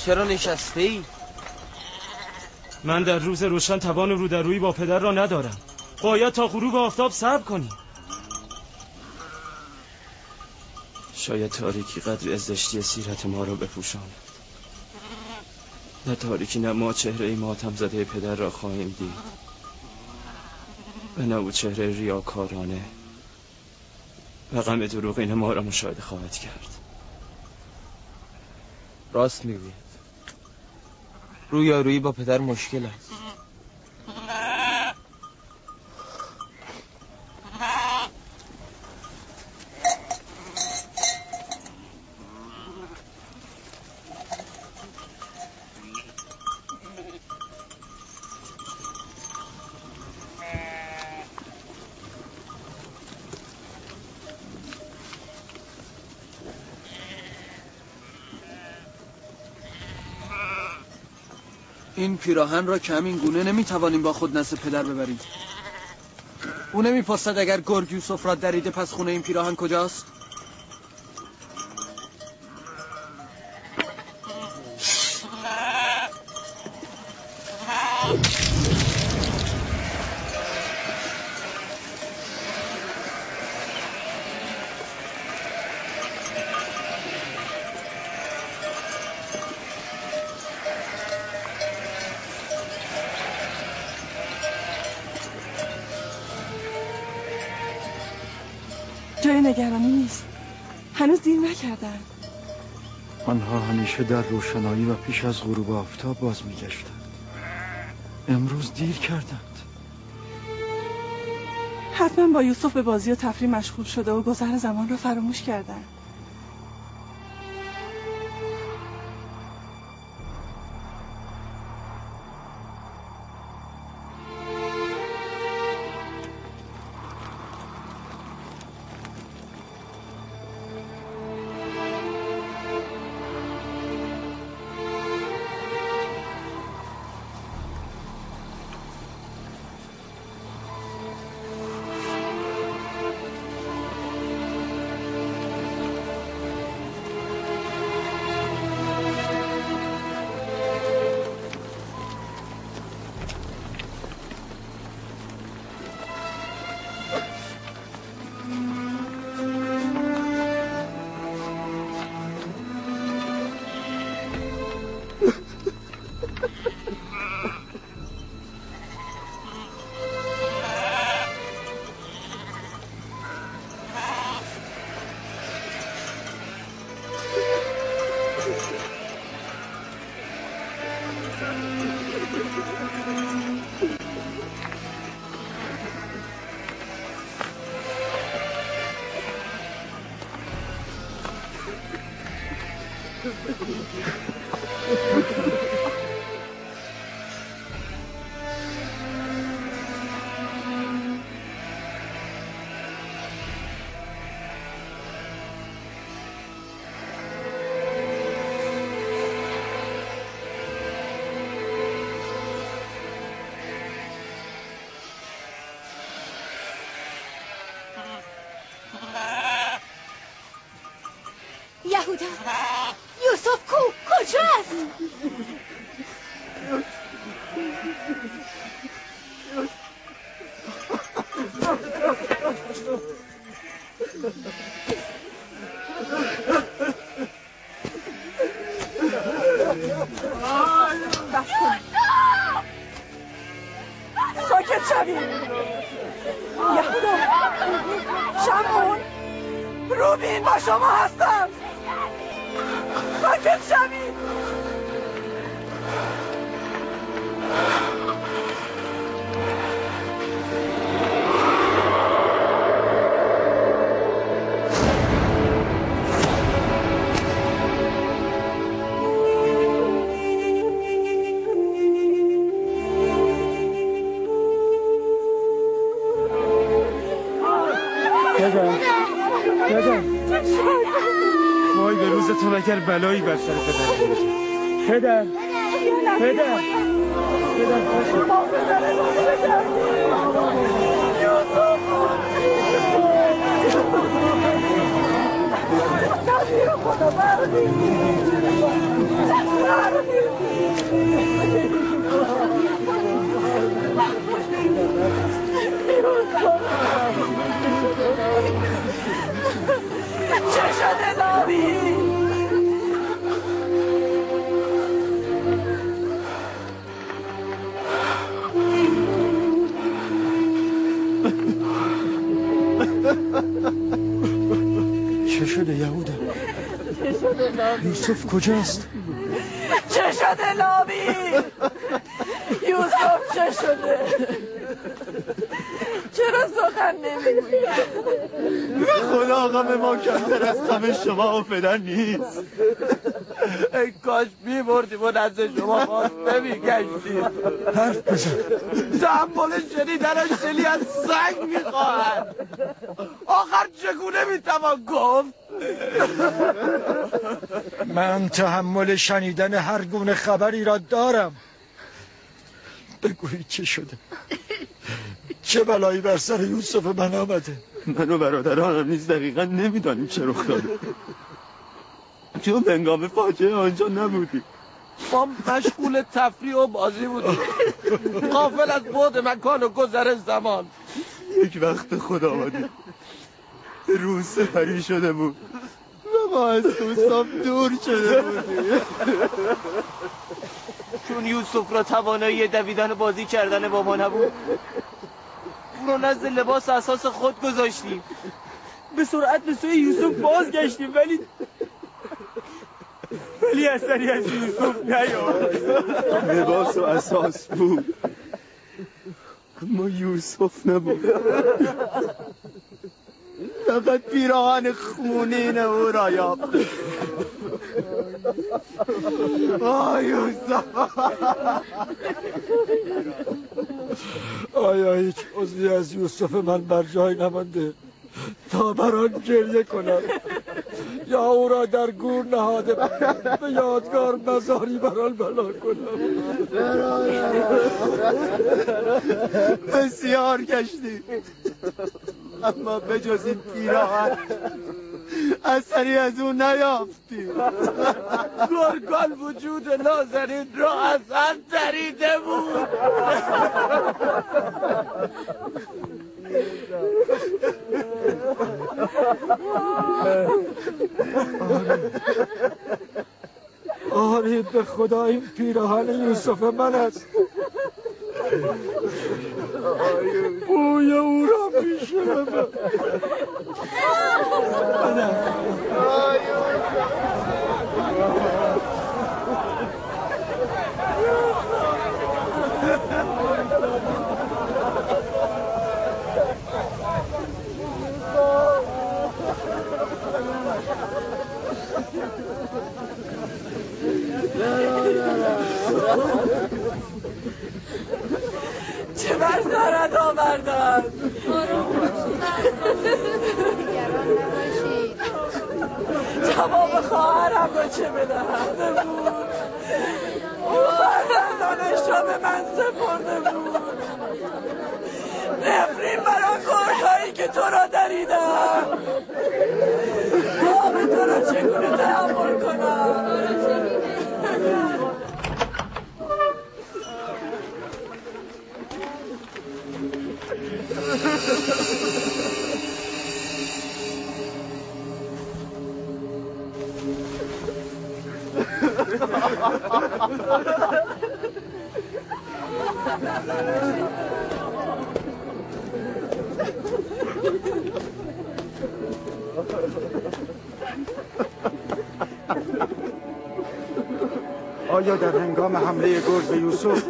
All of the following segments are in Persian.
چرا نشسته ای؟ من در روز روشن توان رودرویی با پدر را ندارم. باید تا غروب آفتاب صبر کنیم. شاید تاریکی قدر از زشتی سیرت ما را بپوشاند. در تاریکی نه ما چهره ماتم زده پدر را خواهیم دید و نه او چهره ریاکارانه و غم دروغین ما را مشاهده خواهد کرد. راست میگوید. رویارویی با پدر مشکل است. این پیراهن را که همین گونه نمیتوانیم با خود نزد پدر ببریم. او نمیپرسد اگر گرگ یوسف را دریده پس خونه این پیراهن کجاست؟ جای نگرانی نیست. هنوز دیر نکردن. آنها همیشه در روشنایی و پیش از غروب آفتاب باز می‌گشتند. امروز دیر کردند. حتما با یوسف به بازی و تفریح مشغول شده و گذر زمان را فراموش کردن. یهودا یوسف کجاست؟ ساکت شوید. یهودا، شمعون، روبین با شما هستم. ساکت شوید. وای به روزتون اگر بلایی بر سر پدر پدر چه شده نامی؟ چه شده یهودا؟ یوسف کجاست؟ چه شده نامی؟ یوسف چه شده؟ چرا سخن نمیگویی؟ به خدا غم ما کمتر از غم شما و پدر نیست. ای کاش می‌بردیم و نزد شما باز نمی‌گشتیم. حرف بزن. تحمل شنیدنش دلی از سنگ می‌خواهد. آخر چگونه می‌توان گفت؟ من تحمل شنیدن هر گونه خبری را دارم. بگویید چه شده؟ چه بلایی بر سر یوسف من آمده؟ من و برادرانم نیز دقیقا نمیدانیم چه رخ داده، چون هنگام فاجعه آنجا نبودیم. ما مشغول تفریح و بازی بودیم، غافل از بعد مکان و گذر زمان. یک وقت خدا آمدیم، روز سپری شده بود و ما از دوستان دور شده بودیم. چون یوسف را توانایی دویدن و بازی کردن با ما نبود، او را نزد لباس اساس خود گذاشتیم. به سرعت به سوی یوسف بازگشتیم، ولی اثری از یوسف نیامد. لباس و اساس بود، اما یوسف نبود. فقط پیراهن خونین او را یافت. آه یوسف، آیا هیچ عضوی از یوسف من بر جای نمانده تا بر آن گریه کنم یا او را در گور نهاده به یادگار مزاری بر آن بنا کنم؟ بسیار گشتیم، اما به جز این پیراهن اثری از او نیافتیم. گرگان وجود نازنین را از هم دریده بود. آری به خدا این پیراهن یوسف من است. بوی او را میشنوم. چه بر سرت آوردن؟ جواب خواهرم را چه بدهم؟ او فرزندانش را به من سپرده بود. نفرین بر آن گرگ‌هایی که تو را دریدم. آب تو را چگونه تحمل کنم؟ آیا در هنگام حمله گرگ به یوسف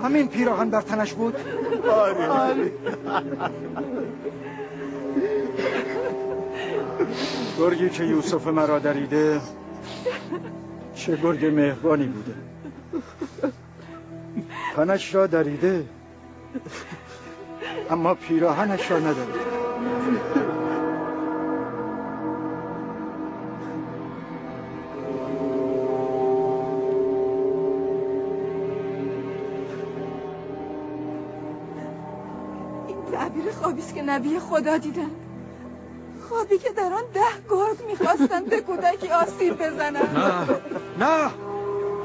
همین پیراهن بر تنش بود؟ آره. گرگی که یوسف مرا دریده چه گرگ مهربانی بوده. تنش را دریده اما پیراهنش را ندریده. تعبیر خوابی است که نبی خدا دیدن. خوابی که در آن 10 گرگ میخواستن به کودکی آسیب بزنن. نه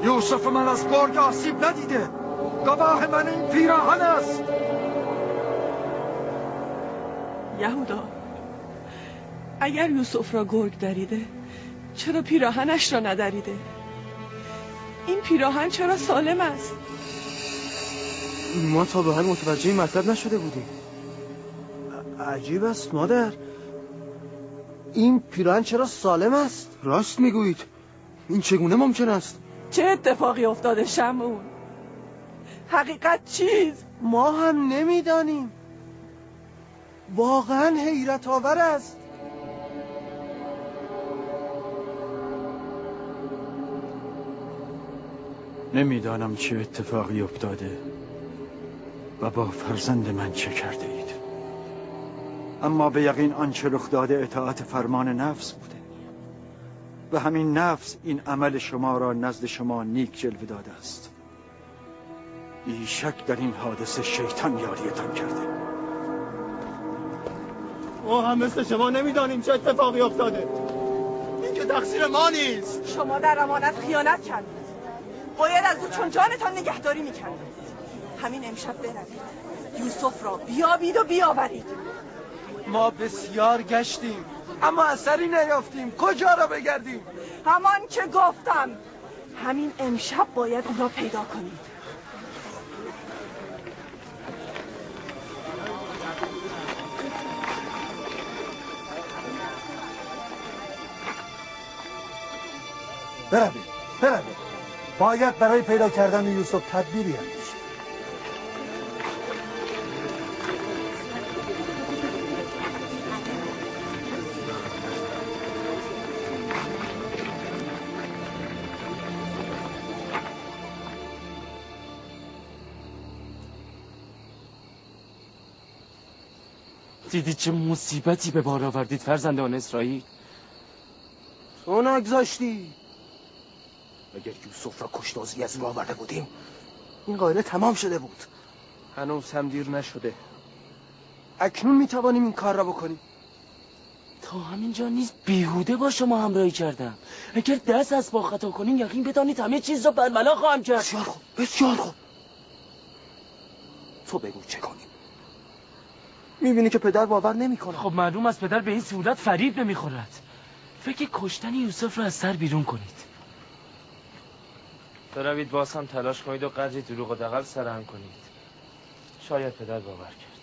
یوسف من از گرگ آسیب ندیده. گواه من این پیراهن است. یهودا، اگر یوسف را گرگ دریده چرا پیراهنش را ندریده؟ این پیراهن چرا سالم است؟ ما تا به حال متوجه این مطلب نشده بودیم. عجیب است مادر، این پیراهن چرا سالم است؟ راست میگویید، این چگونه ممکن است؟ چه اتفاقی افتاده شمعون؟ حقیقت چیست؟ ما هم نمیدانیم. واقعا حیرت آور است. نمیدانم چه اتفاقی افتاده و با فرزند من چه کرده اید، اما به یقین آنچه رخ داده اطاعت فرمان نفس بوده و همین نفس این عمل شما را نزد شما نیک جلوه داده است. بی شک در این حادثه شیطان یاریتان کرده. ما هم مثل شما نمیدانیم چه اتفاقی افتاده. این که تقصیر ما نیست. شما در امانت خیانت کردید. باید از او چون جانتان نگهداری میکردید. همین امشب بروید یوسف را بیابید و بیاورید. ما بسیار گشتیم اما اثری نیافتیم. کجا را بگردیم؟ همان که گفتم، همین امشب باید او را پیدا کنید. بروید. باید برای پیدا کردن یوسف تدبیری اندیشید. دیدید چه مصیبتی به بار آوردید فرزندان اسرائیل؟ تو نگذاشتی. اگر یوسف را کشتازی از رو آورده بودیم این قائله تمام شده بود. هنوز هم دیر نشده. اکنون میتوانیم این کار را بکنیم. تا همینجا نیست بیهوده با شما همراهی کردم. اگر دست از با خطا کنین یقین بدانید همه چیز را برملا خواهم کرد. بسیار خوب. تو بگو چه کنیم؟ میبینی که پدر باور نمیکنه. خب معلوم است پدر به این صورت فریب نمیخورد. فکر کشتن یوسف را از سر بیرون کنید. بروید باز هم تلاش کنید و قدری دروغ و دغل سرهم کنید. شاید پدر باور کرد.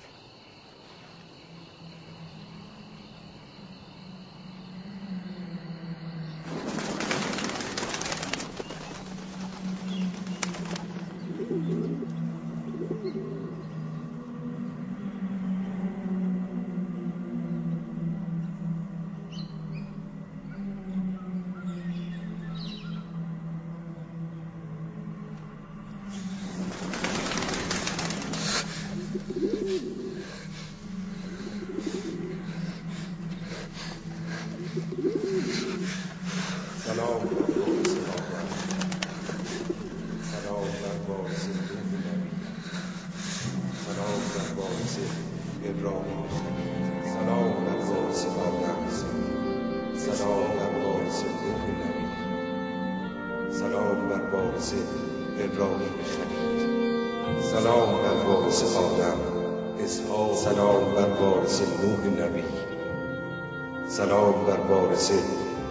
سلام بر وارث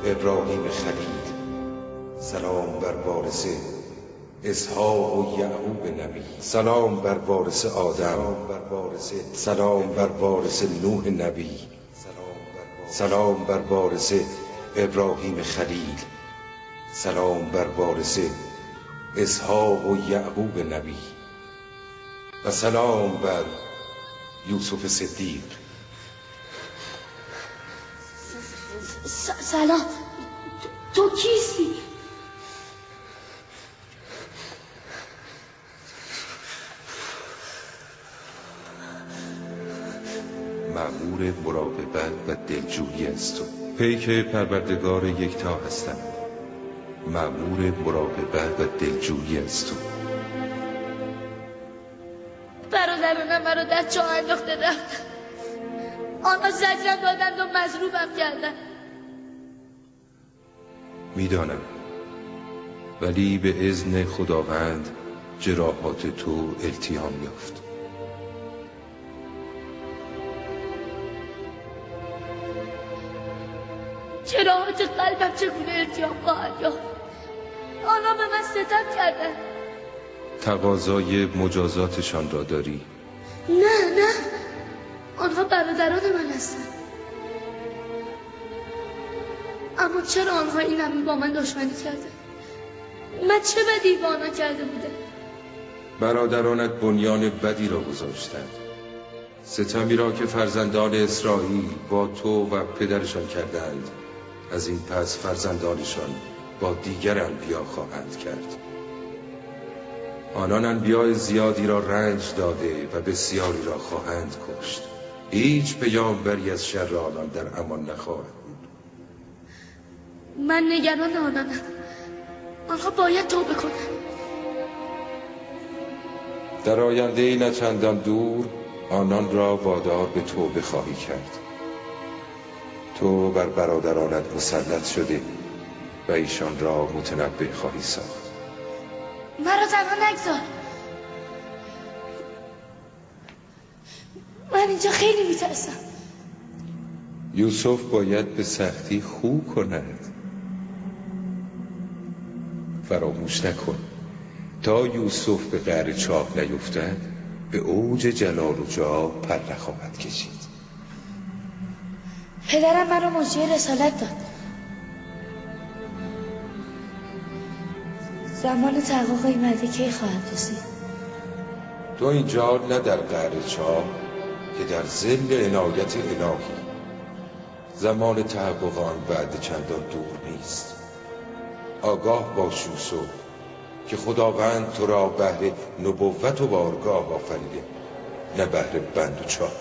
ابراهیم خلیل. سلام بر وارث اسحاق و یعقوب نبی. سلام بر وارث آدم. سلام بر وارث نوح نبی. سلام بر وارث ابراهیم خلیل. سلام بر وارث اسحاق و یعقوب نبی. و سلام بر یوسف صدیق. سلام. تو کیستی؟ مأمور مراقبت و دلجویی از تو. پیک پروردگار یکتا هستم. مأمور مراقبت و دلجویی از تو. برادرانم مرا در چاه انداخته رفتن. آنها زجرم دادند و مضروبم کردند. میدانم، ولی به اذن خداوند جراحات تو التیام یافت. جراحات قلبم چگونه التیام خواهد یافت؟ آنها به من ستم کردند. تقاضای مجازاتشان را داری؟ نه، آنها برادران من هستند. اما چرا آنها این همه با من دشمنی کردند؟ من چه بدی با آنها کرده بودم؟ برادرانت بنیان بدی را گذاشتند. ستمی را که فرزندان اسرائیل با تو و پدرشان کردند، از این پس فرزندانشان با دیگر انبیا خواهند کرد. آنان انبیاء زیادی را رنج داده و بسیاری را خواهند کشت. هیچ پیامبری از شر آنان در امان نخواهد بود. من نگران آنانم. آنها باید توبه کنند. در آینده نه چندان دور آنان را وادار به توبه خواهی کرد. تو بر برادرانت مسلط شده و ایشان را متنبه خواهی ساخت. مرا تنها نگذار. من اینجا خیلی میترسم. یوسف باید به سختی خو کند. فراموش نکن تا یوسف به قعر چاه نیفتد به اوج جلال و جاه پر نخواهد کشید. پدرم مرا مجری رسالت داد. زمان تحقق این وعده کی خواهد رسید؟ تو اینجا نه در قعر چاه که در ظل عنایت الهی. زمان تحقق آن وعده چندان دور نیست. آگاه باش یوسف که خداوند تو را بهر نبوت و بارگاه آفریده، نه بهر بند و چاه.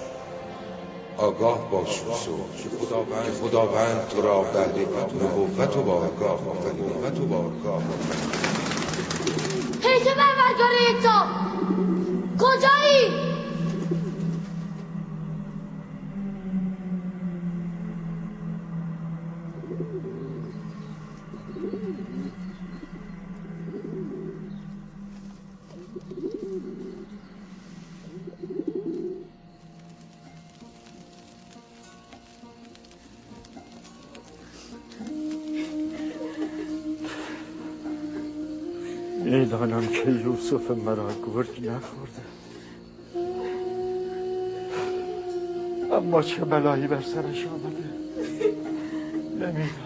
آگاه باش یوسف که خداوند تو را بهر نبوت و بارگاه آفریده. پیک پروردگار یکتا، کجایی؟ میدانم که یوسف مرا گرگ نخورده، اما چه بلایی بر سرش آمده نمیدانم.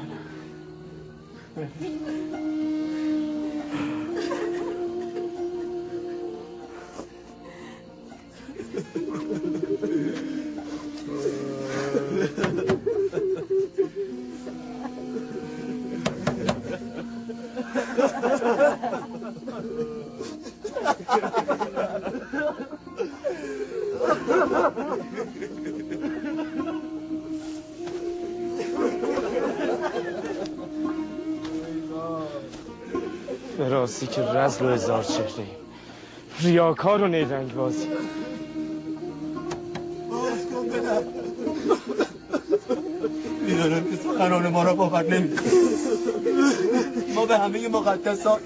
به راستی که رزل و هزار چهره ایم، ریاکار و نیرنگ بازی. میدانم که سخنان ما را باور نمی‌کنی. ما به همه مقدسات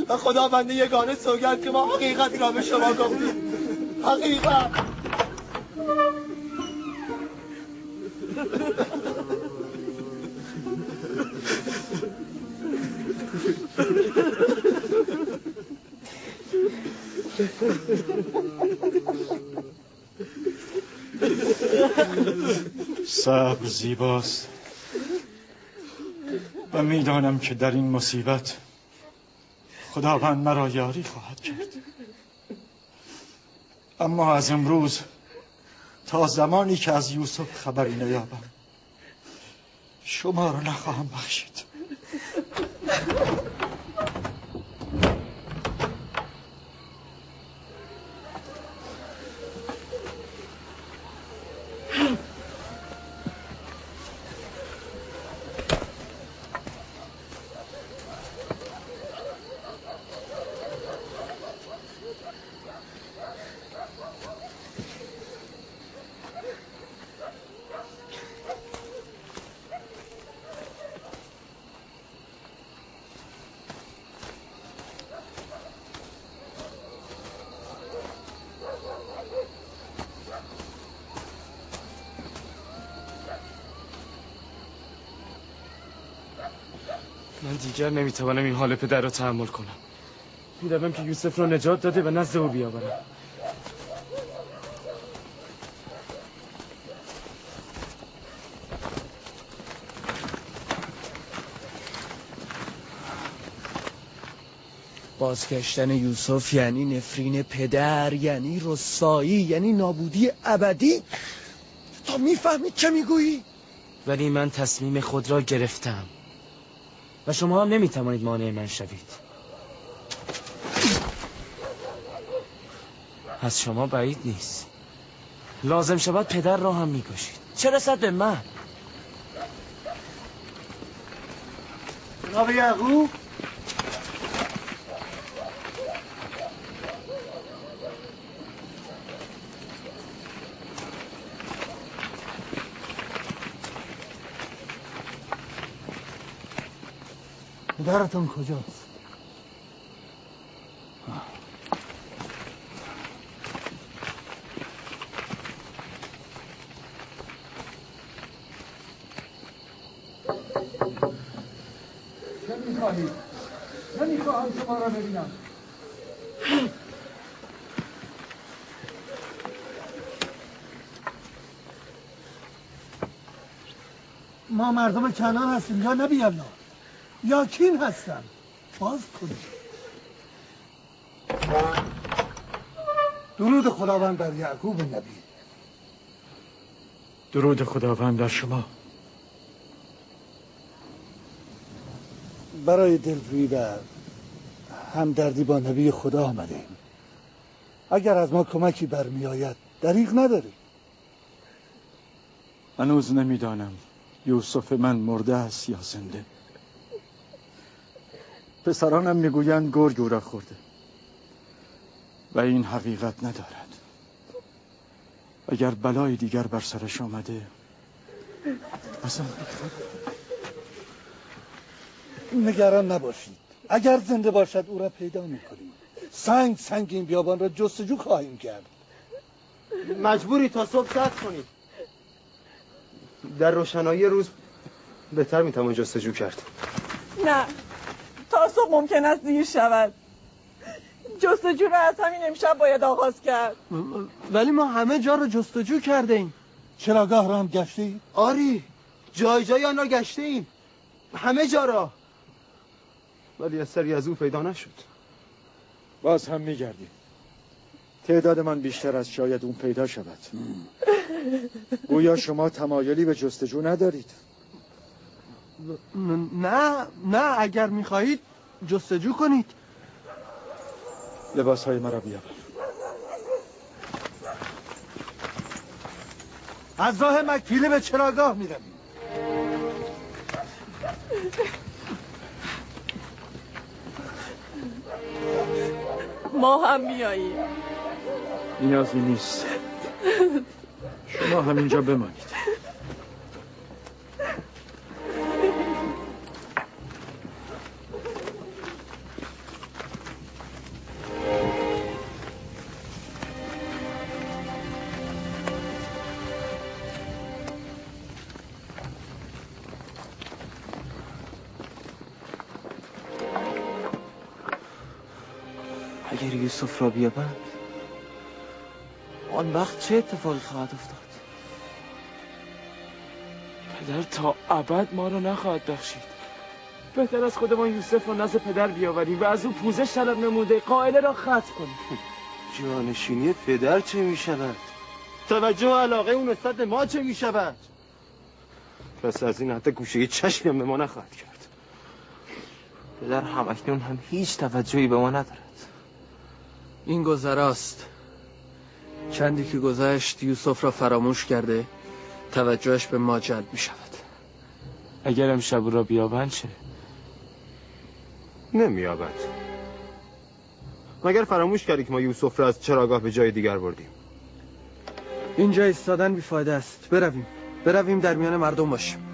و خداوند یگانه سوگند که ما حقیقت را به شما گفتیم. حقیقت. صبر زیباست و میدانم که در این مصیبت خداوند مرا یاری خواهد کرد. اما از امروز تا زمانی که از یوسف خبری نیابم شما را نخواهم بخشید. من دیگر نمیتوانم این حال پدر را تحمل کنم. می‌روم که یوسف را نجات داده و نزد او بیاورم. بازگشتن یوسف یعنی نفرین پدر، یعنی رسایی، یعنی نابودی ابدی. تو میفهمی چه میگویی؟ ولی من تصمیم خود را گرفتم و شما هم نمیتوانید مانع من شوید. از شما بعید نیست. لازم شود پدر را هم میکشید. چه رسد به من؟ جناب یعقوب، پدرتون کجاست؟ چه میخواهید؟ نمیخواهم شما را ببینم. ما مردم کنعان هستیم یا نبی الله؟ یا کین هستم؟ باز کنید. درود خداوند بر یعقوب نبی. درود خداوند بر شما. برای دلجویی و همدردی با نبی خدا آمدیم. اگر از ما کمکی برمی آید دریغ نداریم. هنوز نمیدانم یوسف من مرده است یا زنده. پسرانم میگویند گرگ او را خورده و این حقیقت ندارد. اگر بلای دیگر بر سرش آمده اصلا نگران نباشید. اگر زنده باشد او را پیدا میکنیم. سنگ این بیابان را جستجو خواهیم کرد. مجبوری تا صبح صبر کنید. در روشنایی روز بهتر میتوان جستجو کرد. نه، تا صبح ممکن است دیر شود. جستجو را از همین امشب باید آغاز کرد. ولی ما همه جا رو جستجو کرده ایم. چراگاه را هم گشته اید؟ آری، جای آن را گشته ایم. همه جا را. ولی اثری از او پیدا نشد. باز هم میگردیم. تعداد من بیشتر از شاید اون پیدا شود. گویا شما تمایلی به جستجو ندارید. نه اگر میخواهید جستجو کنید. لباسهای مرا بیاور. از راه مکفیله به چراگاه میرویم. ما هم میاییم. نیازی نیست. شما همینجا بمانید. اگر یوسف را بیابند آن وقت چه اتفاقی خواهد افتاد؟ پدر تا ابد ما را نخواهد بخشید. بهتر از خودمان یوسف را نزد پدر بیاوریم و از او پوزش طلب نموده قائله را ختم کنیم. جانشینی پدر چه می شود؟ توجه و علاقه اون نسبت به ما چه می شود؟ پس از این حتی گوشه چشمی هم به ما نخواهد کرد. پدر همکنون هم هیچ توجهی به ما ندارد. این گذراست. چندی که گذشت یوسف را فراموش کرده، توجهش به ما جلب می شود. اگر امشب او را بیابند چه؟ نمیابد. مگر فراموش کردی که ما یوسف را از چراگاه به جای دیگر بردیم؟ اینجا ایستادن بیفایده است. برویم در میان مردم باشیم.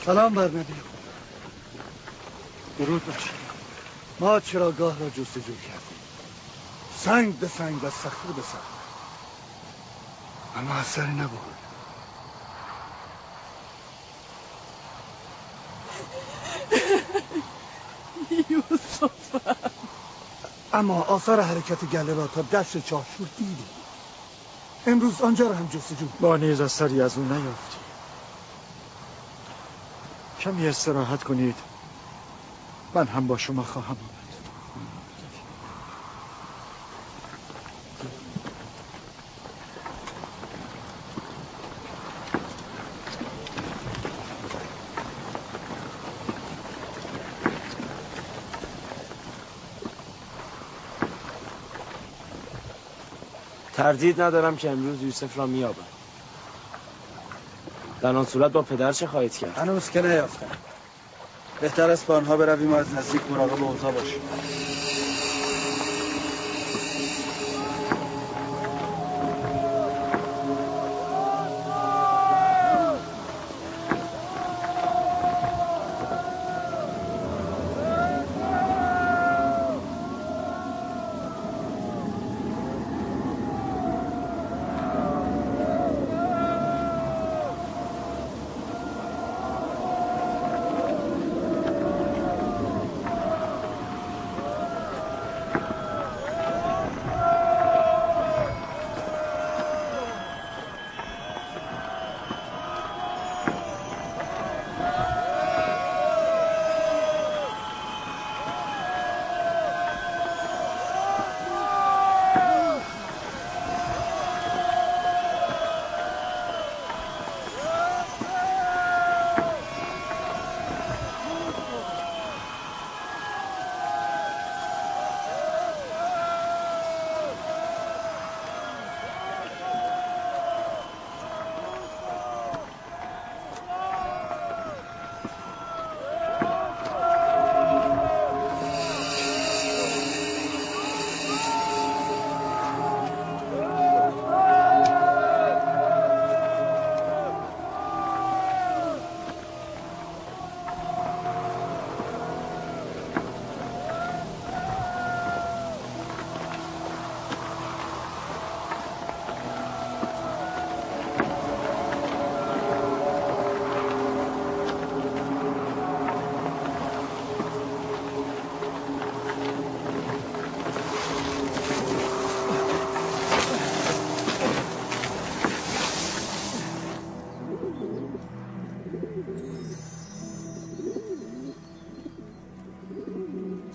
سلام بر نبی. درود بر شما. ما چراگاه را جستجو کردیم، سنگ به سنگ و صخره به صخره، اما اثری نبود. یوسف. اما آثار حرکت گله را تا دشت چاشور دیدیم. امروز آنجا را هم جستجو. با نیز اثری از اون نیافتی. کمی استراحت کنید، من هم با شما خواهم آمد. تردید ندارم که امروز یوسف را میابم. در آن صورت با پدر چه خواهید کرد؟ هنوز که نیافتم. بهتر است با آنها برویم و از نزدیک مراقب اوضاع باشیم.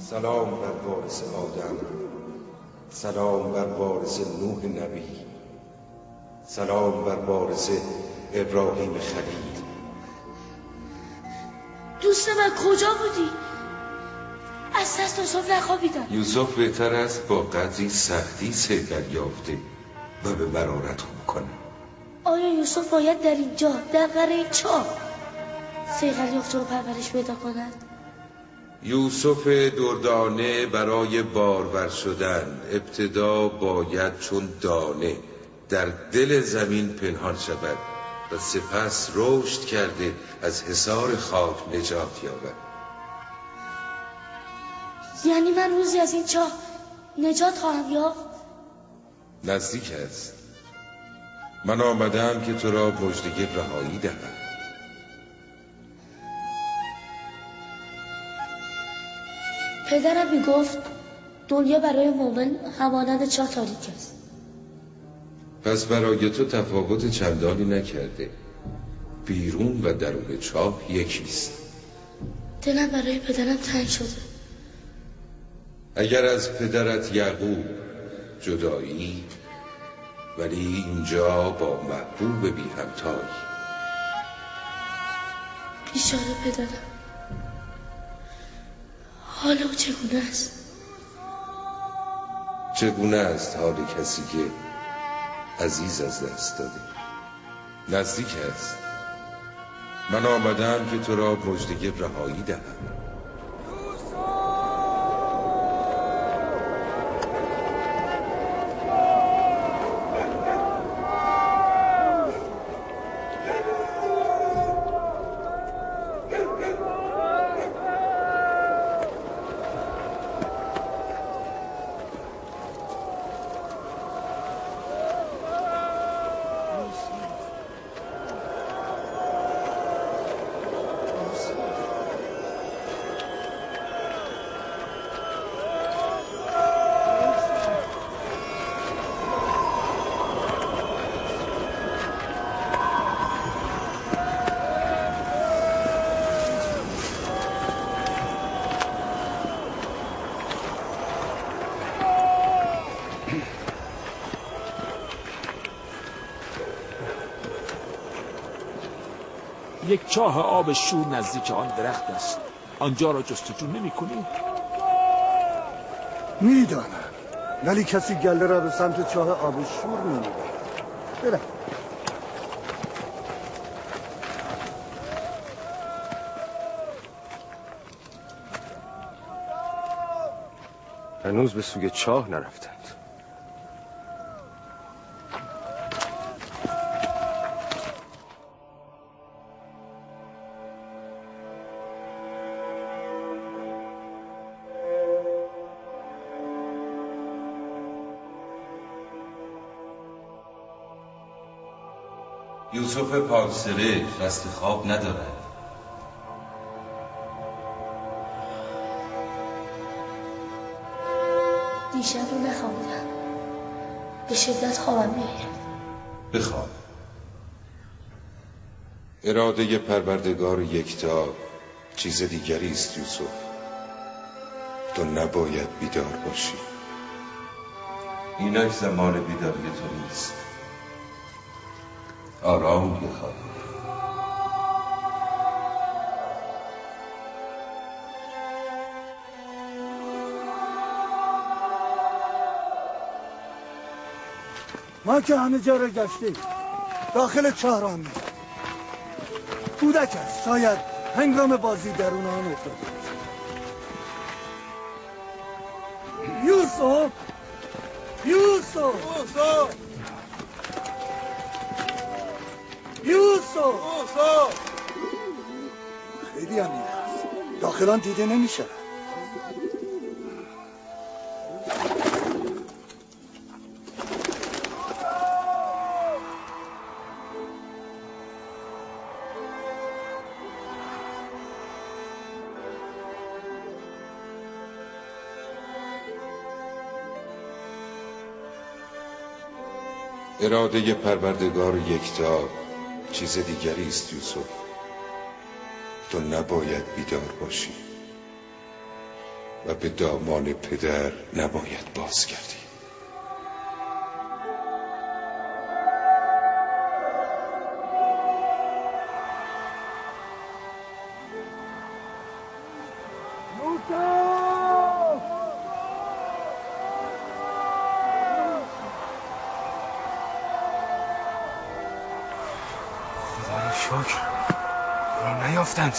سلام بر وارث آدم، سلام بر وارث نوح نبی، سلام بر وارث ابراهیم خلیل. دوست من کجا بودی؟ از دست یوسف نخوابیدم. یوسف بهتر است با قدری سختی صیقل یافته و به مرارت خوب کنه. آیا یوسف باید در اینجا در قره چاه صیقل یافته و پرورش پیدا کند؟ یوسف دردانه برای بارور شدن ابتدا باید چون دانه در دل زمین پنهان شود و سپس رشد کرده از حصار خاک نجات یابد. یعنی من روزی از این چاه نجات خواهم یافت؟ نزدیک است. من آمدم که تو را مژده رهایی دهم. پدرم میگفت دنیا برای مؤمن همانند چاه تاریک است. پس برای تو تفاوت چندانی نکرده. بیرون و درون چاه یکیست. دلم برای پدرم تنگ شده. اگر از پدرت یعقوب جدایی، ولی اینجا با محبوب بی همتای. بیچاره پدرم، حال او چگونه است؟ چگونه است حال کسی که عزیز از دست داده؟ نزدیک است. من آمدم که تو را مژده رهایی دهم. یک چاه آب شور نزدیک آن درخت است. آنجا را جستجو نمی کنی؟ میدانم، ولی کسی گله را به سمت چاه آب شور نمیبرد. برم. هنوز به سوی چاه نرفتند. یوسف پاکسره قصد خواب ندارد. دیشب رو نخوابیدم. به شدت خوابم میآید. بخواب. اراده پروردگار یکتا چیز دیگری است یوسف. تو نباید بیدار باشی. اینک زمان بیداری تو نیست. آرام بخواب. ما که همه جا را گشتیم، داخل چاه را می کودک است، شاید هنگام بازی درون آن افتاده. یوسف یوسف یوسف خیلی عمیق است، داخل آن دیده نمی شود. اراده پروردگار یکتا چیز دیگری است یوسف. تو نباید بیدار باشی و به دامان پدر نباید بازگردی. شکر را نیافتند.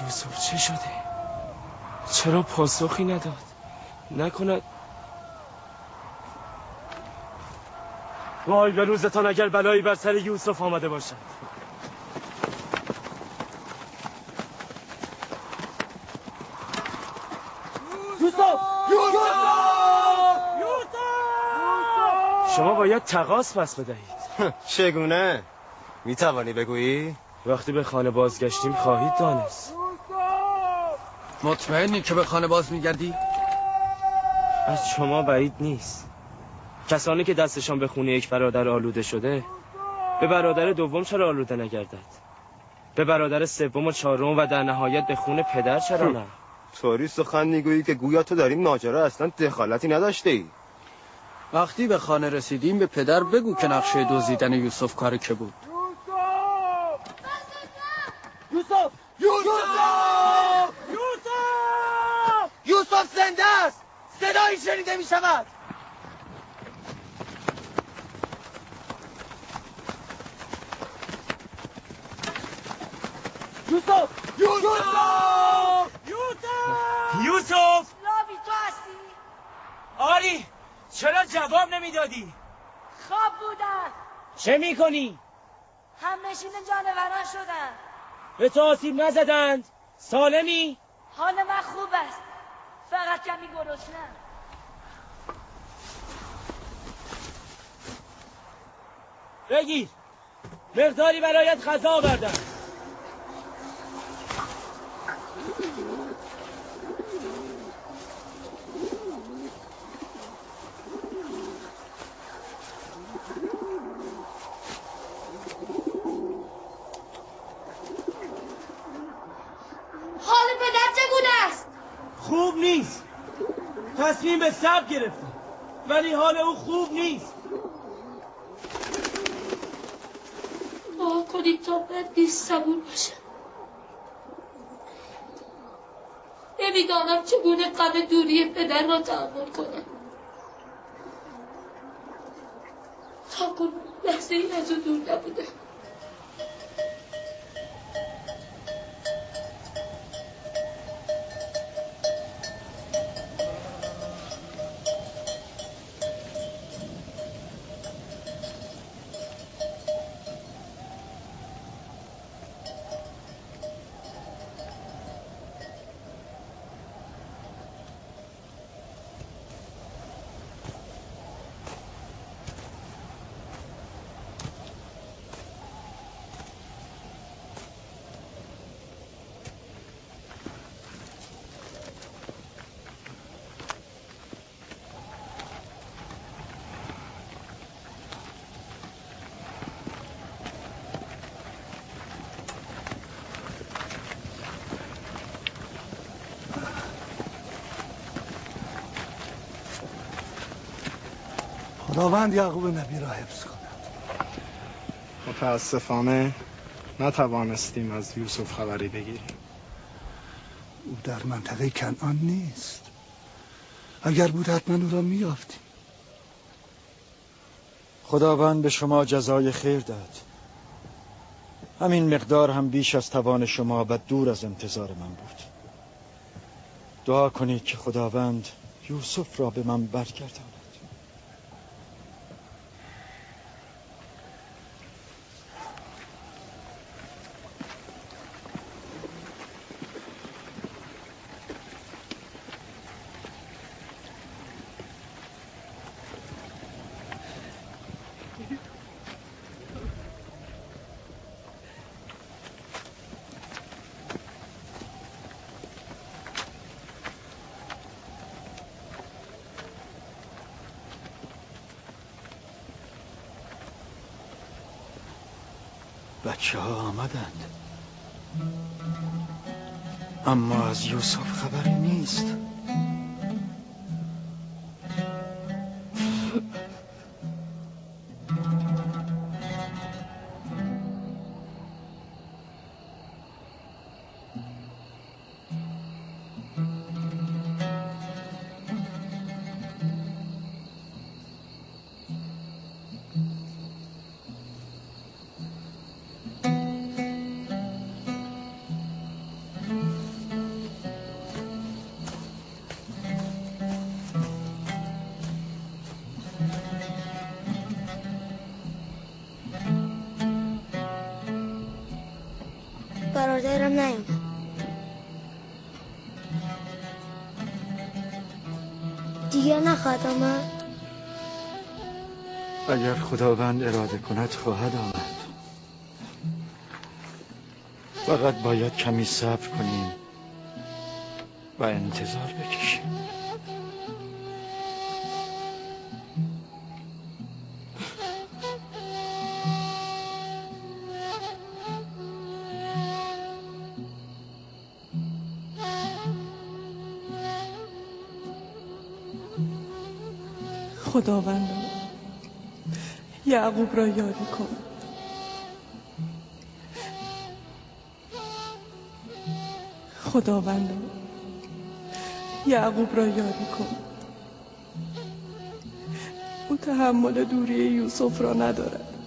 یوسف چه شده؟ چرا پاسخی نداد؟ نکند وای به روزتان اگر بلایی بر سر یوسف آمده باشد. شما باید تقاص پس بدهید. چگونه؟ میتوانی بگویی؟ وقتی به خانه بازگشتیم خواهید دانست. مطمئنی که به خانه باز میگردی؟ از شما بعید نیست. کسانی که دستشان به خونه یک برادر آلوده شده، به برادر دوم چرا آلوده نگردد؟ به برادر سوم و چهارم و در نهایت به خون پدر چرا نه؟ طوری سخن میگویی که گویا تو در این ماجرا اصلا دخالتی نداشته ای. وقتی به خانه رسیدیم به پدر بگو که نقشه دزدیدن یوسف کار که بود. یوسف زنده است. صدایی شنیده می شود. یوسف لابی تو هستی؟ آری چرا جواب نمیدادی؟ خواب بودن. چه میکنی؟ همنشین جانوران شدن. به تو آسیب نزدند؟ سالمی؟ حال من خوب است، فقط کمی گرسنه‌ام. بگیر، مقداری برایت غذا آوردم. حال پدر چگونه است؟ خوب نیست. تصمیم نسیم به صبر گرفته ولی حال او خوب نیست. دعا کنید تا بد نیست صبور باشم. نمیدانم چگونه غم دوری پدر را تحمل کنم. تا کنون لحظه این از او دور نبودم. خداوند یعقوب نبی را حفظ کند. متاسفانه نتوانستیم از یوسف خبری بگیریم. او در منطقه کنعان نیست. اگر بود حتما او را می‌یافتیم. خداوند به شما جزای خیر داد. همین مقدار هم بیش از توان شما و دور از انتظار من بود. دعا کنید که خداوند یوسف را به من برگرداند. بچه ها آمدند، اما از یوسف خبری نیست. برادرم نیومد. دیگه نخواهد آمد. اگر خداوند اراده کند خواهد آمد. فقط باید کمی صبر کنیم و انتظار بکشیم. خداوند یعقوب را یاری کن. خداوند یعقوب را یاری کن. او تحمل دوری یوسف را ندارد.